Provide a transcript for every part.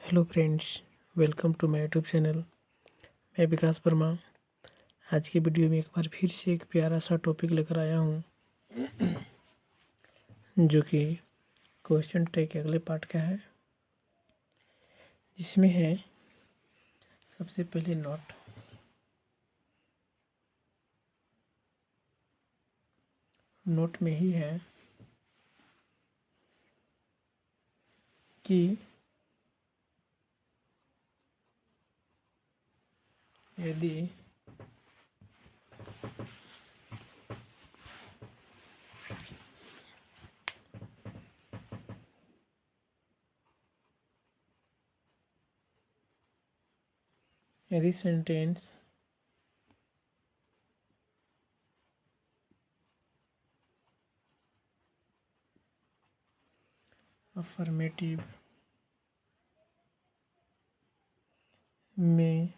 Hello friends, welcome to my YouTube channel. मैं विकास वर्मा। आज की वीडियो में एक बार फिर से एक प्यारा सा टॉपिक लेकर आया हूँ जो कि क्वेश्चन टैग के अगले पार्ट का है, जिसमें है सबसे पहले नोट में ही है कि यदि सेंटेंस अफर्मेटिव में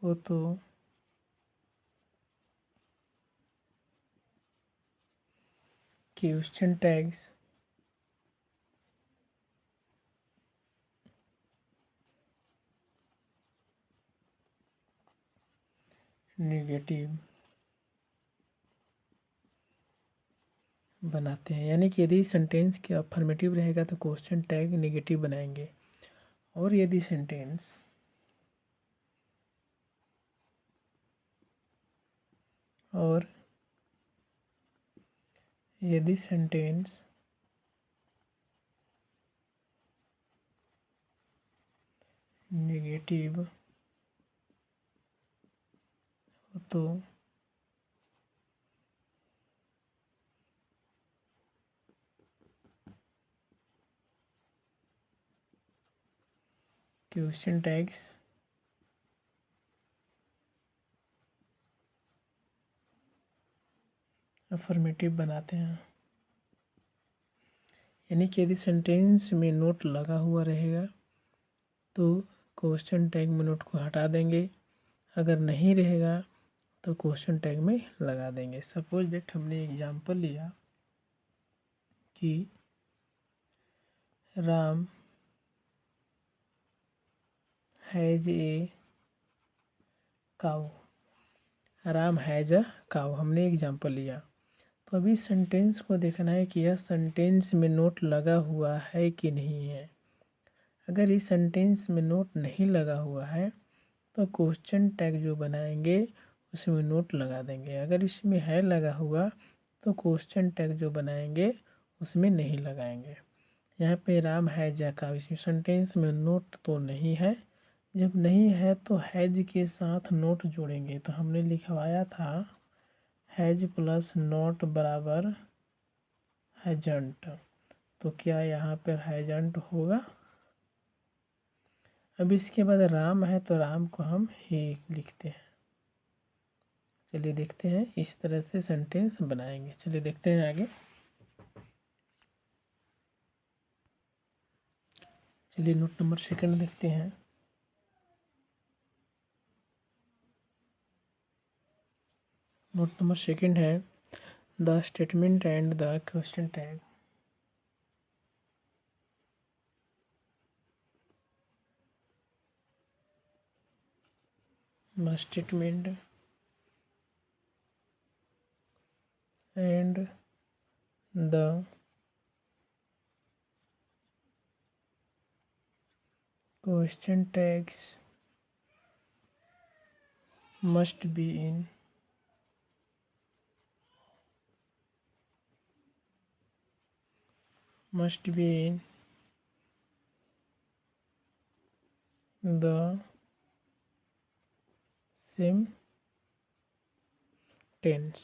हो तो क्वेश्चन टैग्स नेगेटिव बनाते हैं। यानी कि यदि सेंटेंस के अफर्मेटिव रहेगा तो क्वेश्चन टैग नेगेटिव बनाएंगे, और यदि सेंटेंस नेगेटिव हो तो क्वेश्चन टैग्स अफर्मेटिव बनाते हैं। यानी कि यदि सेंटेंस में नोट लगा हुआ रहेगा तो क्वेश्चन टैग में नोट को हटा देंगे, अगर नहीं रहेगा तो क्वेश्चन टैग में लगा देंगे। सपोज दैट हमने एग्जांपल लिया कि Ram has a cow. Ram has a cow हमने एग्जांपल लिया। तो अभी सेंटेंस को देखना है कि यह सेंटेंस में नोट लगा हुआ है कि नहीं है। अगर इस सेंटेंस में नोट नहीं लगा हुआ है तो क्वेश्चन टैग जो बनाएंगे उसमें नोट लगा देंगे। अगर इसमें है लगा हुआ तो क्वेश्चन टैग जो बनाएंगे उसमें नहीं लगाएंगे। यहाँ पे राम हैज अ काऊ, इसमें सेंटेंस में नोट तो नहीं है। जब नहीं है तो हैज के साथ नोट जोड़ेंगे। तो हमने लिखवाया था हैज प्लस नोट बराबर हैजंट। तो क्या यहाँ पर हैजंट होगा? अब इसके बाद राम है तो राम को हम ही लिखते हैं। चलिए देखते हैं, इस तरह से सेंटेंस बनाएंगे। चलिए देखते हैं आगे। चलिए नोट नंबर सेकंड देखते हैं। नोट नंबर सेकंड है the statement and the question tag. The statement and the question tags must be in the same tense.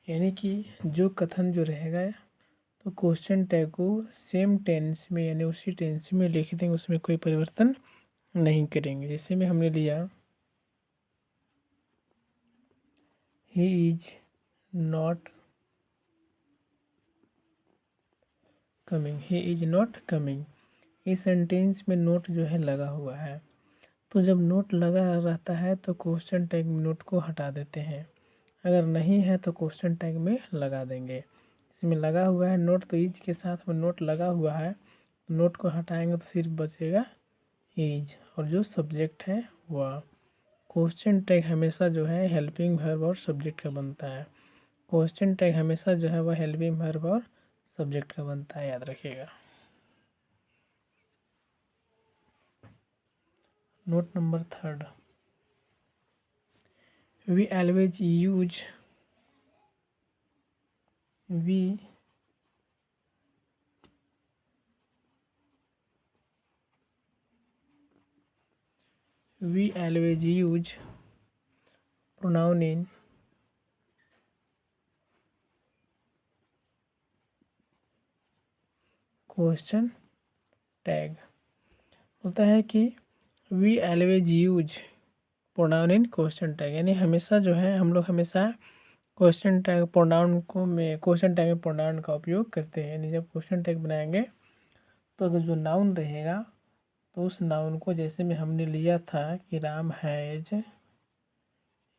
यानी कि जो कथन जो रहेगा तो क्वेश्चन टैग को सेम टेंस में यानी उसी टेंस में लिख देंगे, उसमें कोई परिवर्तन नहीं करेंगे। जैसे में हमने लिया he is not coming, he is not coming. इस सेंटेंस में नोट जो है लगा हुआ है। तो जब नोट लगा रहता है तो क्वेश्चन टैग में नोट को हटा देते हैं, अगर नहीं है तो क्वेश्चन टैग में लगा देंगे। इसमें लगा हुआ है नोट, तो इज के साथ में नोट लगा हुआ है नोट को हटाएंगे तो सिर्फ बचेगा इज, और जो सब्जेक्ट है वह। क्वेश्चन टैग हमेशा जो है हेल्पिंग वर्ब और सब्जेक्ट का बनता है। क्वेश्चन टैग हमेशा जो है वह हेल्पिंग वर्ब और सब्जेक्ट का बनता है, याद रखिएगा। Note number 3, we always use, we always use pronoun in question tag. बोलता है कि we always use pronoun in question tag, यानी हमेशा जो है हम लोग हमेशा क्वेश्चन टैग प्रोनाउन को में क्वेश्चन टैग में प्रोनाउन का उपयोग करते हैं। यानी जब क्वेश्चन टैग बनाएंगे तो अगर जो नाउन रहेगा तो उस नाउन को, जैसे में हमने लिया था कि राम हैज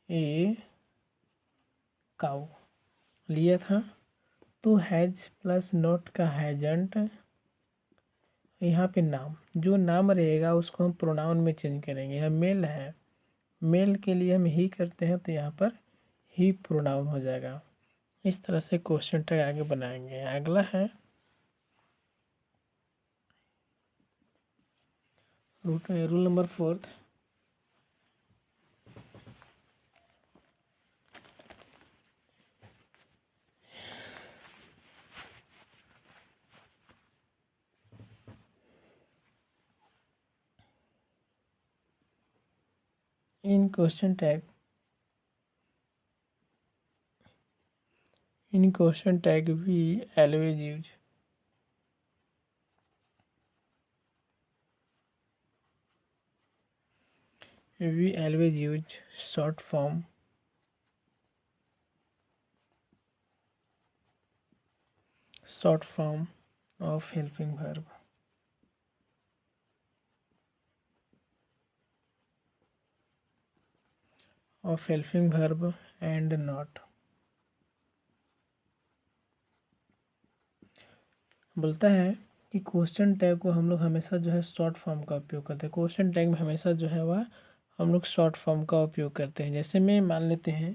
ए काऊ लिया था, तो हैज प्लस नॉट का हैजंट, यहाँ पे नाम, जो नाम रहेगा उसको हम प्रोनाउन में चेंज करेंगे। यह मेल है, मेल के लिए हम ही करते हैं तो यहाँ पर ही प्रोनाउन हो जाएगा। इस तरह से क्वेश्चन टैग आगे बनाएंगे। अगला है rule number 4, in question tag we always use short form of helping verb and not. बोलता है कि क्वेश्चन टैग को हम लोग हमेशा जो है शॉर्ट फॉर्म का उपयोग करते हैं। क्वेश्चन टैग में हमेशा जो है वह हम लोग शॉर्ट फॉर्म का उपयोग करते हैं। जैसे में मान लेते हैं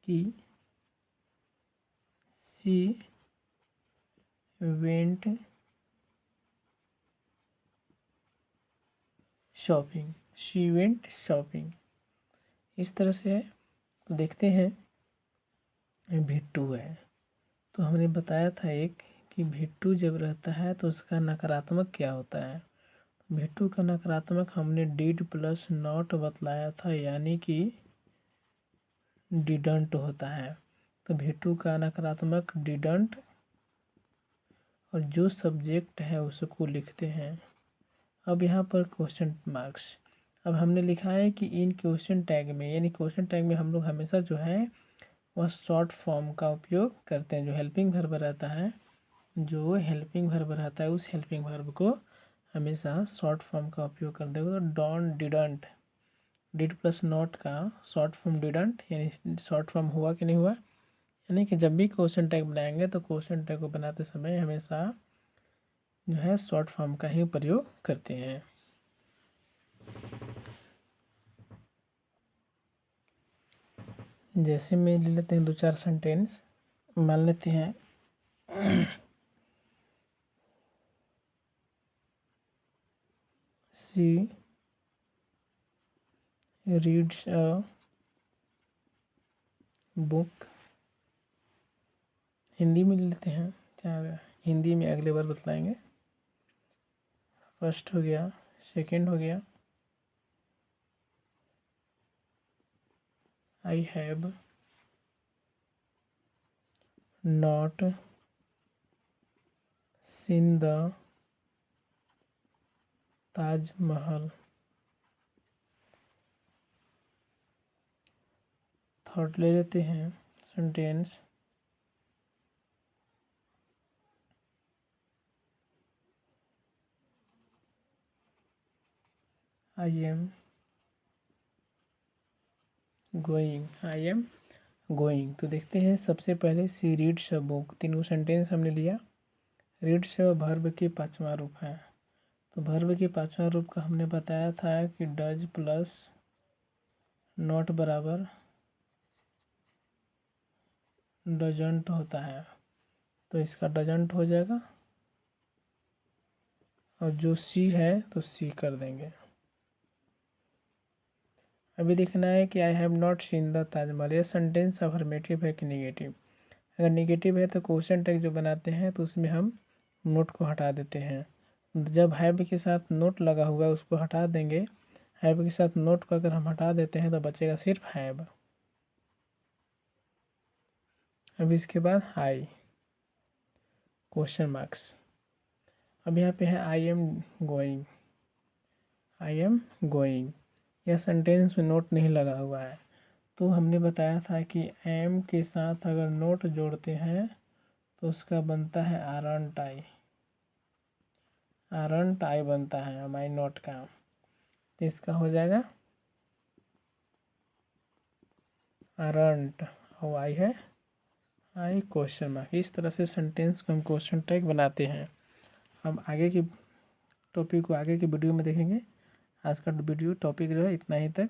कि शी वेंट शॉपिंग, इस तरह से है। तो देखते हैं भिट्टू है, तो हमने बताया था एक कि भिट्टू जब रहता है तो उसका नकारात्मक क्या होता है। भिट्टू का नकारात्मक हमने डिड प्लस नॉट बतलाया था, यानी कि डिडंट होता है। तो भिट्टू का नकारात्मक डिडंट, और जो सब्जेक्ट है उसको लिखते हैं। अब यहाँ पर क्वेश्चन मार्क्स, अब हमने लिखा है कि इन क्वेश्चन टैग में, यानी क्वेश्चन टैग में हम लोग हमेशा जो है वह शॉर्ट फॉर्म का उपयोग करते हैं। जो हेल्पिंग वर्ब रहता है, उस हेल्पिंग वर्ब को हमेशा शॉर्ट फॉर्म का उपयोग करते हैं। तो don didn't, did plus not का शॉर्ट फॉर्म डिडंट, यानी शॉर्ट फॉर्म हुआ कि नहीं हुआ। यानी कि जब भी क्वेश्चन टैग बनाएंगे तो क्वेश्चन टैग को बनाते समय हमेशा जो है शॉर्ट फॉर्म का ही प्रयोग करते हैं। जैसे में ले लेते हैं 2-4 सेंटेंस, मान लेते हैं she reads a book, Hindi में ले लेते हैं, क्या हिंदी में अगले बार बतलाएंगे। फर्स्ट हो गया, सेकंड हो गया, I have not seen the Taj Mahal. Third ले लेते हैं सेंटेंस, आई एम गोइंग। तो देखते हैं सबसे पहले सी रीड्स अ बुक, तीनों सेंटेंस हमने लिया। रीड से वो वर्ब की पांचवा रूप है। तो वर्ब की पांचवा रूप का हमने बताया था कि डज प्लस नॉट बराबर डजंट होता है। तो इसका डजंट हो जाएगा और जो सी है तो सी कर देंगे। अभी देखना है कि I have not seen the Taj Mahal, ये सेंटेंस अफर्मेटिव है कि निगेटिव। अगर निगेटिव है तो क्वेश्चन टैग जो बनाते हैं तो उसमें हम नोट को हटा देते हैं। जब हैव के साथ नोट लगा हुआ है उसको हटा देंगे। हैव के साथ नोट को अगर हम हटा देते हैं तो बचेगा सिर्फ हैव। अब इसके बाद आई क्वेश्चन मार्क्स। अब यहाँ पे है I am going, I am going, यह सेंटेंस में नोट नहीं लगा हुआ है। तो हमने बताया था कि एम के साथ अगर नोट जोड़ते हैं तो उसका बनता है आरंट आई, आरंट आई बनता है एम आई नॉट का। तो इसका हो जाएगा आरंट और आई है आई क्वेश्चन मार्क। इस तरह से सेंटेंस को हम क्वेश्चन टैग बनाते हैं। हम आगे की टॉपिक को आगे की वीडियो में देखेंगे। आज का वीडियो टॉपिक जो है इतना ही तक।